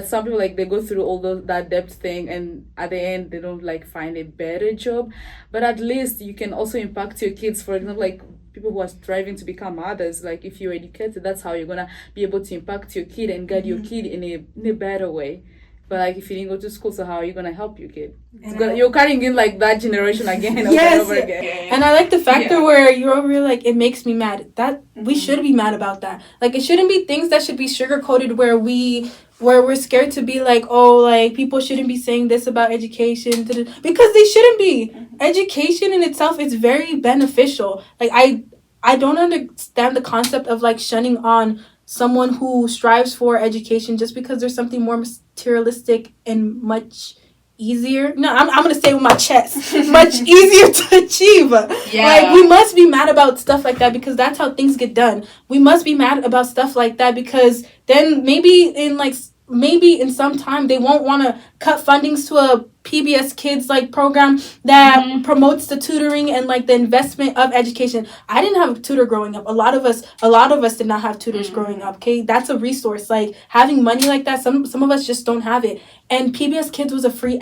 Some people like they go through all that debt thing, and at the end they don't like find a better job. But at least you can also impact your kids. For example, like people who are striving to become mothers, like if you're educated, that's how you're gonna be able to impact your kid and guide your kid in a better way. But like if you didn't go to school, so how are you gonna help your kid? You're carrying in like that generation again and over again. And I like the factor where you're over here like, it makes me mad. That we should be mad about that. Like it shouldn't be things that should be sugar coated where we're scared to be like, oh, like people shouldn't be saying this about education, because they shouldn't be. Education in itself is very beneficial. Like I don't understand the concept of like shunning on someone who strives for education just because there's something more materialistic and much easier. No, I'm gonna say with my chest, much easier to achieve. Yeah. Like we must be mad about stuff like that because that's how things get done. We must be mad about stuff like that because then maybe in some time they won't want to cut fundings to a PBS Kids like program that promotes the tutoring and like the investment of education. I didn't have a tutor growing up. A lot of us did not have tutors growing up. Okay, that's a resource. Like having money like that, some of us just don't have it. And PBS Kids was a free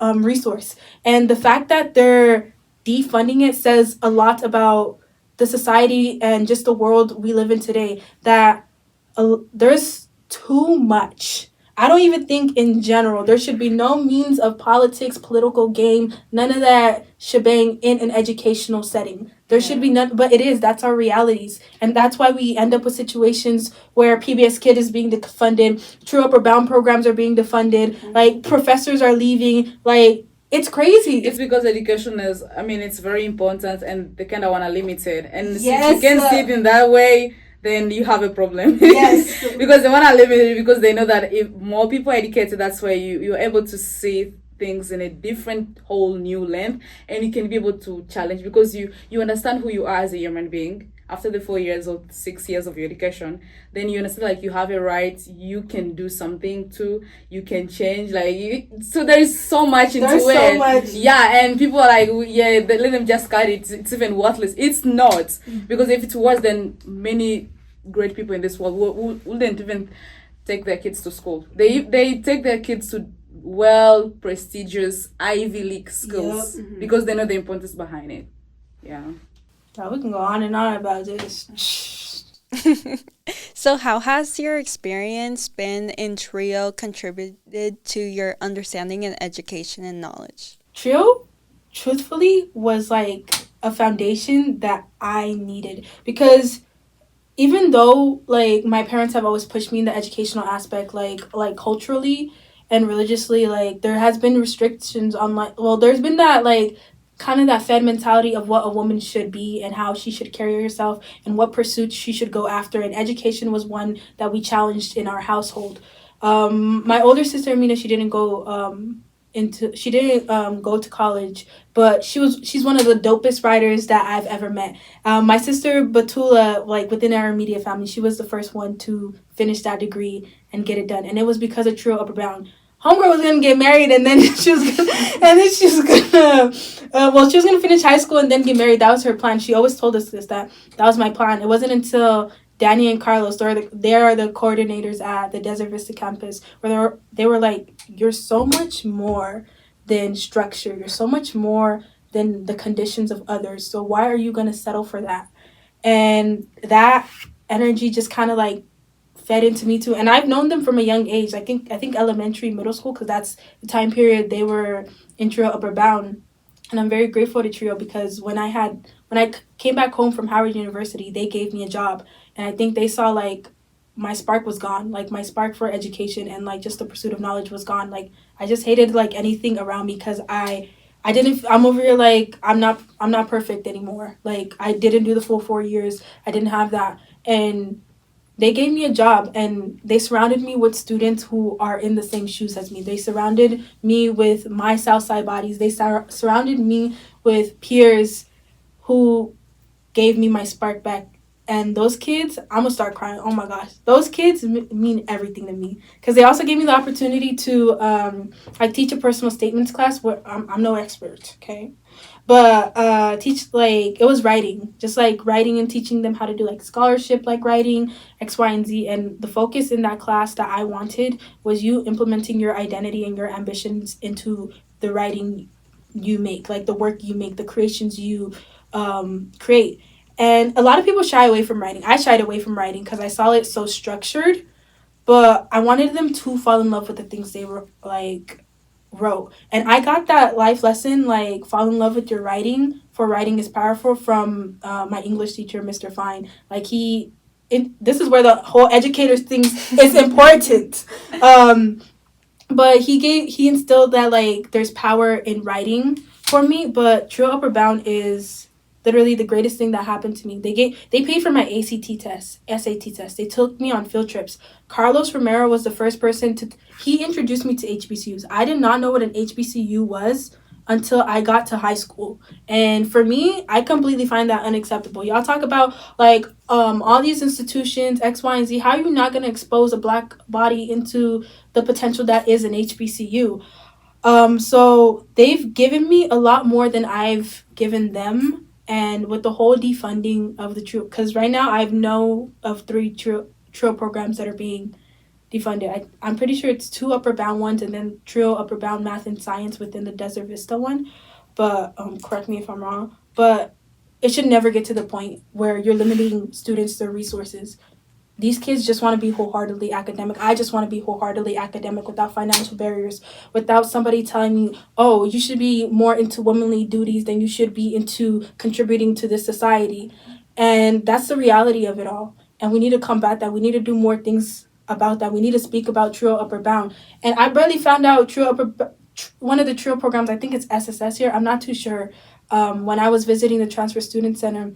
resource. And the fact that they're defunding it says a lot about the society and just the world we live in today. That there's too much. I don't even think in general there should be no means of politics, political game, none of that shebang in an educational setting. There should be none, but that's our realities. And that's why we end up with situations where PBS Kid is being defunded, True Upper Bound programs are being defunded, like professors are leaving, like it's crazy. It's because education is, it's very important and they kind of want to limit it. And if you can't see it in that way, then you have a problem. Yes. Because they want to limit it because they know that if more people are educated, that's where you're able to see things in a different whole new length, and you can be able to challenge because you understand who you are as a human being. After the 4 years or 6 years of your education, then you understand like you have a right, you can do something too, you can change, so there's so much into it. So much. Yeah, and people are like, yeah, let them just cut it, it's even worthless. It's not, because if it's worse, then many great people in this world wouldn't even take their kids to school. They take their kids to prestigious Ivy League schools because they know the importance behind it. Yeah. We can go on and on about this. So how has your experience been in TRIO contributed to your understanding and education and knowledge? TRIO, truthfully, was like a foundation that I needed. Because even though like my parents have always pushed me in the educational aspect, like culturally and religiously, like there has been restrictions on there's been that like kind of that fed mentality of what a woman should be and how she should carry herself and what pursuits she should go after. And education was one that we challenged in our household. My older sister Amina, she didn't go to college, but she's one of the dopest writers that I've ever met. My sister Batula, like within our immediate family, she was the first one to finish that degree and get it done, and it was because of Trio Upper Bound. Homegirl was gonna get married, and then she was gonna finish high school and then get married. That was her plan. She always told us that was my plan. It wasn't until Danny and Carlos, they are the coordinators at the Desert Vista campus, where they were like, you're so much more than structure. You're so much more than the conditions of others. So why are you going to settle for that? And that energy just kind of like fed into me too. And I've known them from a young age. I think elementary, middle school, because that's the time period they were in Trio Upper Bound. And I'm very grateful to Trio because when I came back home from Howard University, they gave me a job. And I think they saw like my spark was gone, like my spark for education and like just the pursuit of knowledge was gone. Like I just hated like anything around me because I'm over here like I'm not perfect anymore. Like I didn't do the full 4 years. I didn't have that. And they gave me a job and they surrounded me with students who are in the same shoes as me. They surrounded me with my Southside bodies. They surrounded me with peers who gave me my spark back. And those kids, I'm going to start crying. Oh, my gosh. Those kids mean everything to me. Because they also gave me the opportunity to teach a personal statements class where I'm no expert, okay? But teach, like, it was writing. Just, like, writing and teaching them how to do, like, scholarship, like, writing, X, Y, and Z. And the focus in that class that I wanted was you implementing your identity and your ambitions into the writing you make, like, the work you make, the creations you create. And a lot of people shy away from writing. I shied away from writing because I saw it so structured. But I wanted them to fall in love with the things they were, like, wrote. And I got that life lesson, like, fall in love with your writing, for writing is powerful, from my English teacher, Mr. Fine. Like, this is where the whole educators thing is important. But he instilled that, like, there's power in writing for me. But Trio Upper Bound is literally the greatest thing that happened to me. They paid for my ACT test, SAT test. They took me on field trips. Carlos Romero was the first person he introduced me to HBCUs. I did not know what an HBCU was until I got to high school. And for me, I completely find that unacceptable. Y'all talk about, like, all these institutions, X, Y, and Z. How are you not going to expose a Black body into the potential that is an HBCU? So they've given me a lot more than I've given them. And with the whole defunding of the Trio, because right now I know of 3 Trio programs that are being defunded. I'm pretty sure it's 2 Upper Bound ones and then Trio Upper Bound Math and Science within the Desert Vista one. But correct me if I'm wrong. But it should never get to the point where you're limiting students to resources. These kids just want to be wholeheartedly academic. I just want to be wholeheartedly academic without financial barriers, without somebody telling me, oh, you should be more into womanly duties than you should be into contributing to this society. And that's the reality of it all. And we need to combat that. We need to do more things about that. We need to speak about Trio Upper Bound. And I barely found out one of the Trio programs, I think it's SSS here. I'm not too sure. When I was visiting the Transfer Student Center,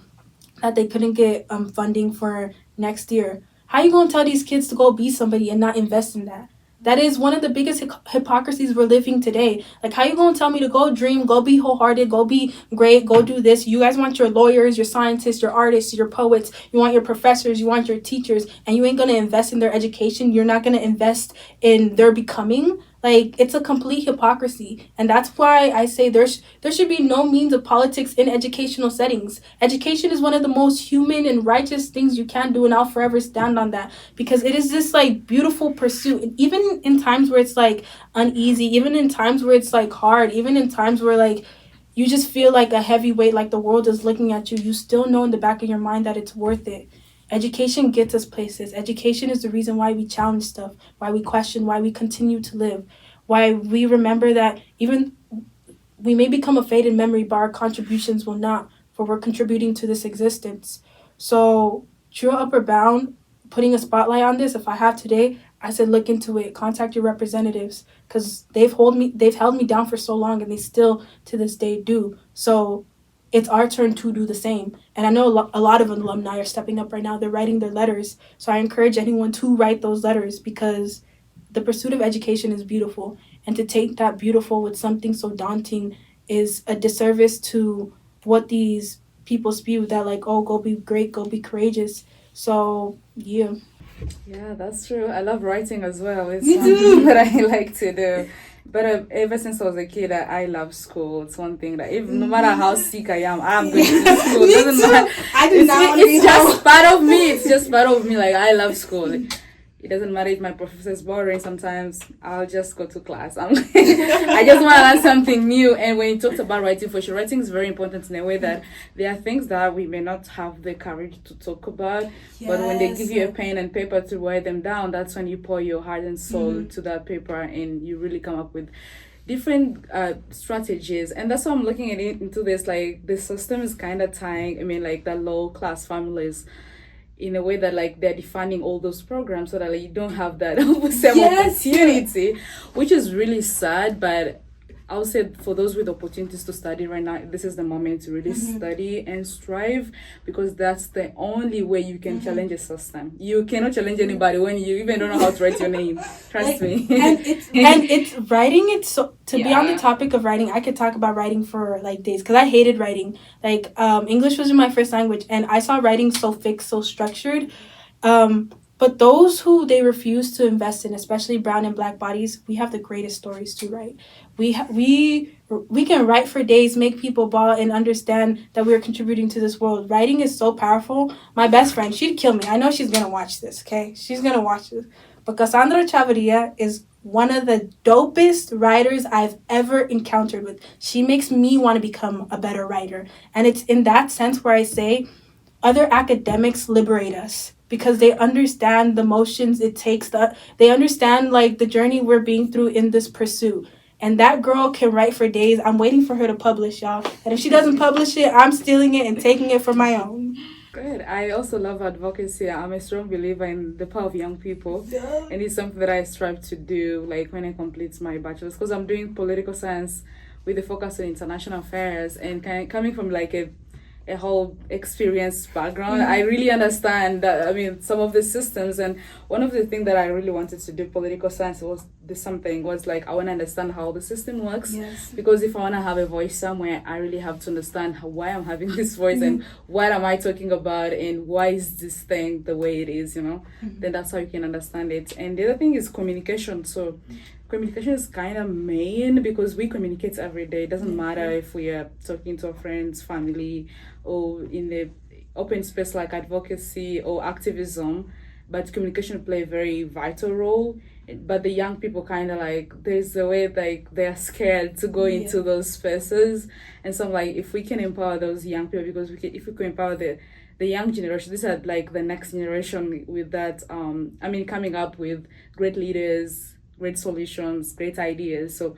that they couldn't get funding for next year. How you going to tell these kids to go be somebody and not invest in that? That is one of the biggest hypocrisies we're living today. Like, how you going to tell me to go dream, go be wholehearted, go be great, go do this? You guys want your lawyers, your scientists, your artists, your poets. You want your professors, you want your teachers, and you ain't going to invest in their education. You're not going to invest in their becoming. Like, it's a complete hypocrisy. And that's why I say there should be no means of politics in educational settings. Education is one of the most human and righteous things you can do, and I'll forever stand on that. Because it is this, like, beautiful pursuit. And even in times where it's, like, uneasy, even in times where it's, like, hard, even in times where, like, you just feel like a heavy weight, like the world is looking at you, you still know in the back of your mind that it's worth it. Education gets us places. Education is the reason why we challenge stuff, why we question, why we continue to live, why we remember that even we may become a faded memory, but our contributions will not, for we're contributing to this existence. So, Trio Upper Bound, putting a spotlight on this, if I have today, I said look into it, contact your representatives, because they've held me down for so long, and they still, to this day, do. So it's our turn to do the same. And I know a lot of alumni are stepping up right now. They're writing their letters. So I encourage anyone to write those letters, because the pursuit of education is beautiful. And to take that beautiful with something so daunting is a disservice to what these people spew, that like, oh, go be great, go be courageous. So, yeah. Yeah, that's true. I love writing as well. It's Me something too. that I like to do. But ever since I was a kid, I love school. It's one thing that no matter how sick I am, I'm going to school. Me Doesn't too. matter. I do not want to be It's home. just part of me. It's just part of me. Like, I love school. It doesn't matter if my professor is boring. Sometimes I'll just go to class. I just want to learn something new. And when you talked about writing, for sure, writing is very important in a way that there are things that we may not have the courage to talk about. But when they give you a pen and paper to write them down, that's when you pour your heart and soul to that paper, and you really come up with different strategies. And that's why I'm looking at it into this, like, the system is kind of tying, like, the low class families in a way that, like, they're defunding all those programs so that, like, you don't have that same opportunity, which is really sad. But I would say for those with opportunities to study right now, this is the moment to really study and strive, because that's the only way you can challenge a system. You cannot challenge anybody when you even don't know how to write your name. Trust me. And it's writing. It's so to be on the topic of writing, I could talk about writing for like days, because I hated writing. Like English was my first language, and I saw writing so fixed, so structured. But those who they refuse to invest in, especially brown and black bodies, we have the greatest stories to write. We can write for days, make people bawl, and understand that we are contributing to this world. Writing is so powerful. My best friend, she'd kill me. I know she's going to watch this, okay? She's going to watch this. But Cassandra Chavarria is one of the dopest writers I've ever encountered with. She makes me want to become a better writer. And it's in that sense where I say other academics liberate us, because they understand the motions it takes. They understand, like, the journey we're being through in this pursuit. And that girl can write for days. I'm waiting for her to publish, y'all. And if she doesn't publish it, I'm stealing it and taking it for my own. Good. I also love advocacy. I'm a strong believer in the power of young people. Yeah. And it's something that I strive to do, like, when I complete my bachelor's, because I'm doing political science with a focus on international affairs. And coming from, like, a whole experience background, I really understand that, some of the systems. And one of the things that I really wanted to do political science was like, I want to understand how the system works. Yes. Because if I want to have a voice somewhere, I really have to understand why I'm having this voice and what am I talking about and why is this thing the way it is, then that's how you can understand it. And the other thing is communication. So communication is kind of main, because we communicate every day. It doesn't matter if we are talking to our friends, family, or in the open space like advocacy or activism, but communication play a very vital role. But the young people kind of, like, there's a way, like, they're scared to go into those spaces. And so I'm like, if we can empower those young people, because if we can empower the young generation, these are like the next generation with that, coming up with great leaders, great solutions, great ideas. So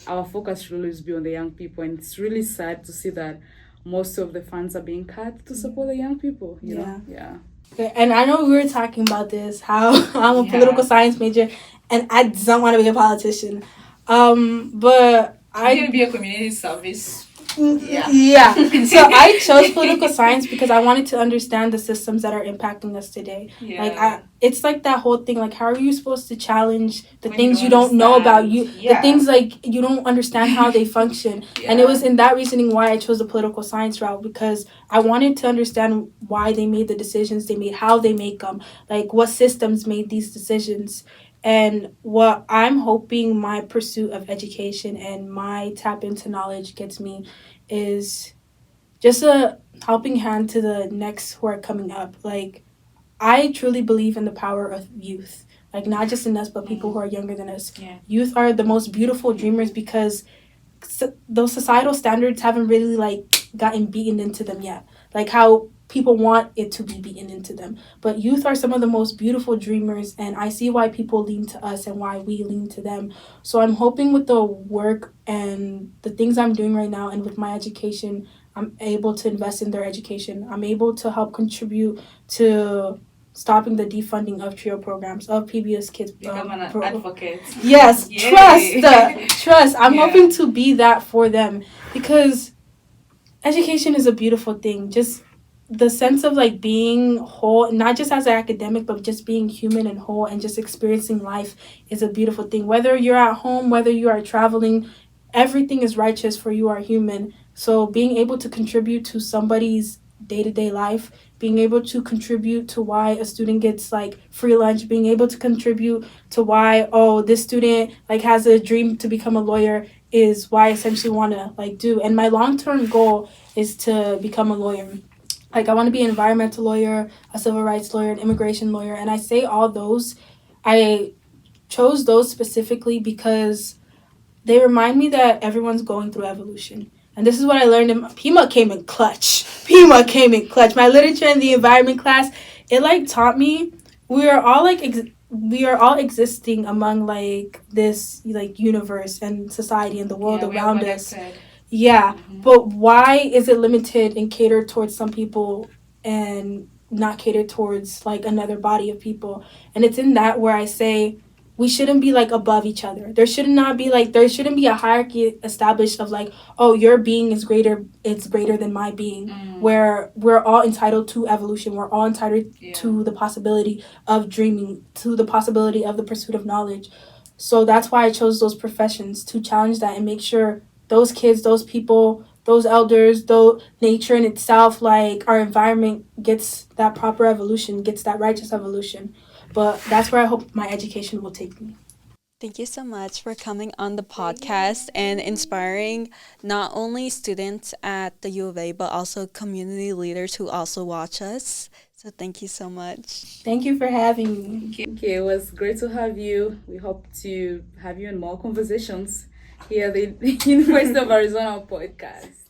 our focus should always be on the young people. And it's really sad to see that most of the funds are being cut to support the young people, you know? Yeah. Okay, and I know we were talking about this, how I'm a political science major and I don't want to be a politician. But I can be a community service. Yeah. So I chose political science because I wanted to understand the systems that are impacting us today. Yeah. Like it's like that whole thing, like, how are you supposed to challenge the things you don't know about, the things, like, you don't understand how they function. And it was in that reasoning why I chose the political science route, because I wanted to understand why they made the decisions they made, how they make them, like what systems made these decisions. And what I'm hoping my pursuit of education and my tap into knowledge gets me is just a helping hand to the next who are coming up. Like, I truly believe in the power of youth. Like, not just in us, but people who are younger than us. Yeah. Youth are the most beautiful dreamers because those societal standards haven't really, like, gotten beaten into them yet. Like how people want it to be beaten into them. But youth are some of the most beautiful dreamers, and I see why people lean to us and why we lean to them. So I'm hoping with the work and the things I'm doing right now and with my education, I'm able to invest in their education. I'm able to help contribute to stopping the defunding of TRIO programs, of PBS Kids. Become an advocate. Yes, Yay. trust. I'm hoping to be that for them, because education is a beautiful thing. Just the sense of like being whole, not just as an academic, but just being human and whole and just experiencing life is a beautiful thing. Whether you're at home, whether you are traveling, everything is righteous, for you are human. So being able to contribute to somebody's day-to-day life, being able to contribute to why a student gets like free lunch, being able to contribute to why, oh, this student like has a dream to become a lawyer, is why I essentially want to like do. And my long-term goal is to become a lawyer. Like, I want to be an environmental lawyer, a civil rights lawyer, an immigration lawyer. And I say all those, I chose those specifically because they remind me that everyone's going through evolution. And this is what I learned in Pima came in clutch. Pima came in clutch. My literature and the environment class, it like taught me we are all like we are all existing among like this like universe and society and the world around us. Yeah, but why is it limited and catered towards some people and not catered towards like another body of people? And it's in that where I say we shouldn't be like above each other. There shouldn't be a hierarchy established of like, oh, your being is greater, it's greater than my being, where we're all entitled to evolution. We're all entitled to the possibility of dreaming, to the possibility of the pursuit of knowledge. So that's why I chose those professions, to challenge that and make sure those kids, those people, those elders, though nature in itself, like our environment gets that proper evolution, gets that righteous evolution. But that's where I hope my education will take me. Thank you so much for coming on the podcast and inspiring not only students at the U of A, but also community leaders who also watch us. So thank you so much. Thank you for having me. Okay, it was great to have you. We hope to have you in more conversations here at the University of Arizona podcast.